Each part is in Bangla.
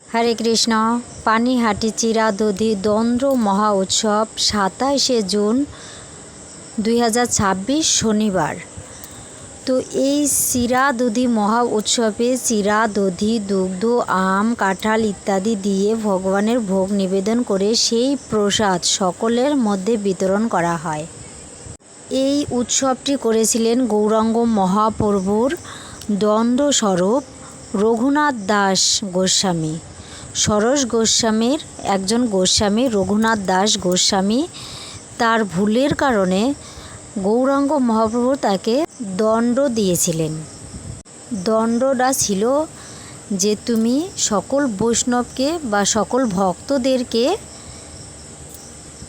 হরে কৃষ্ণ। পানিহাটি চিরাদধি দ্বন্দ্ব মহা উৎসব 27শে জুন 2026 শনিবার। তো এই চিরাদধি মহা উৎসবে চিরা, দধি, দুগ্ধ, আম, কাঁঠাল ইত্যাদি দিয়ে ভগবানের ভোগ নিবেদন করে সেই প্রসাদ সকলের মধ্যে বিতরণ করা হয়। এই উৎসবটি করেছিলেন গৌরাঙ্গ মহাপ্রভুর দ্বন্দ্বস্বরূপ রঘুনাথ দাস গোস্বামী। সরস গোস্বামীর একজন গোস্বামী রঘুনাথ দাস গোস্বামী তার ভুলের কারণে গৌরাঙ্গ মহাপ্রভু তাকে দণ্ড দিয়েছিলেন। দণ্ডটা ছিল যে তুমি সকল বৈষ্ণবকে বা সকল ভক্তদেরকে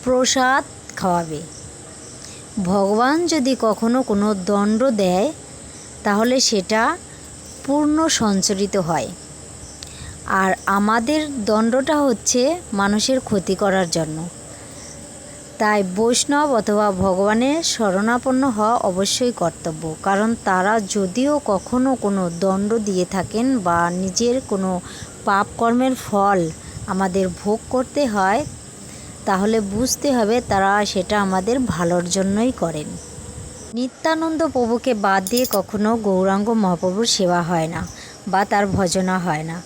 প্রসাদ খাওয়াবে। ভগবান যদি কখনো কোনো দণ্ড দেয় তাহলে সেটা পূর্ণ সঞ্চরিত হয়, আর আমাদের দণ্ডটা হচ্ছে মানুষের ক্ষতি করার জন্য। তাই বৈষ্ণব অথবা ভগবানের শরণাপন্ন হওয়া অবশ্যই কর্তব্য, কারণ তারা যদিও কখনো কোনো দণ্ড দিয়ে থাকেন বা নিজের কোনো পাপ কর্মের ফল আমাদের ভোগ করতে হয়, তাহলে বুঝতে হবে তারা সেটা আমাদের ভালোর জন্যই করেন। নিত্যানন্দ প্রভুকে বাদ দিয়ে কখনো গৌরাঙ্গ মহাপ্রভুর সেবা হয় না বা তার ভজনা হয় না।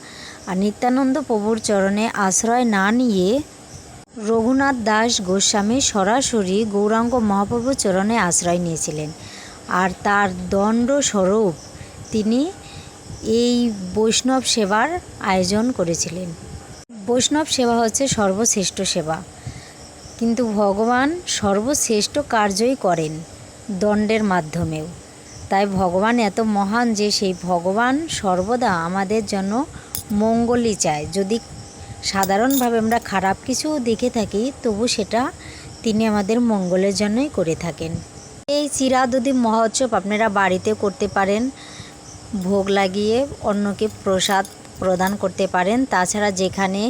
আর নিত্যানন্দ প্রভুর চরণে আশ্রয় না নিয়ে রঘুনাথ দাস গোস্বামী সরাসরি গৌরাঙ্গ মহাপ্রভুর চরণে আশ্রয় নিয়েছিলেন, আর তার দণ্ডস্বরূপ তিনি এই বৈষ্ণব সেবার আয়োজন করেছিলেন। বৈষ্ণব সেবা হচ্ছে সর্বশ্রেষ্ঠ সেবা, কিন্তু ভগবান সর্বশ্রেষ্ঠ কার্যই করেন দণ্ডের মাধ্যমেও। তাই ভগবান এত মহান যে সেই ভগবান সর্বদা আমাদের জন্য মঙ্গলই চায়। যদি সাধারণভাবে আমরা খারাপ কিছু দেখে থাকি, তবু সেটা তিনি আমাদের মঙ্গলের জন্যই করে থাকেন। এই চিরাদধি মহোৎসব আপনারা বাড়িতে করতে পারেন, ভোগ লাগিয়ে অন্যকে প্রসাদ প্রদান করতে পারেন। তাছাড়া যেখানে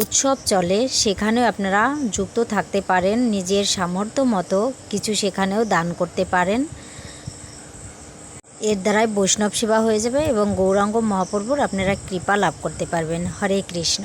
উৎসব চলে সেখানেও আপনারা যুক্ত থাকতে পারেন, নিজের সামর্থ্য মতো কিছু সেখানেও দান করতে পারেন। এর দ্বারাই বৈষ্ণব সেবা হয়ে যাবে এবং গৌরাঙ্গ মহাপ্রভুর আপনারা কৃপা লাভ করতে পারবেন। হরে কৃষ্ণ।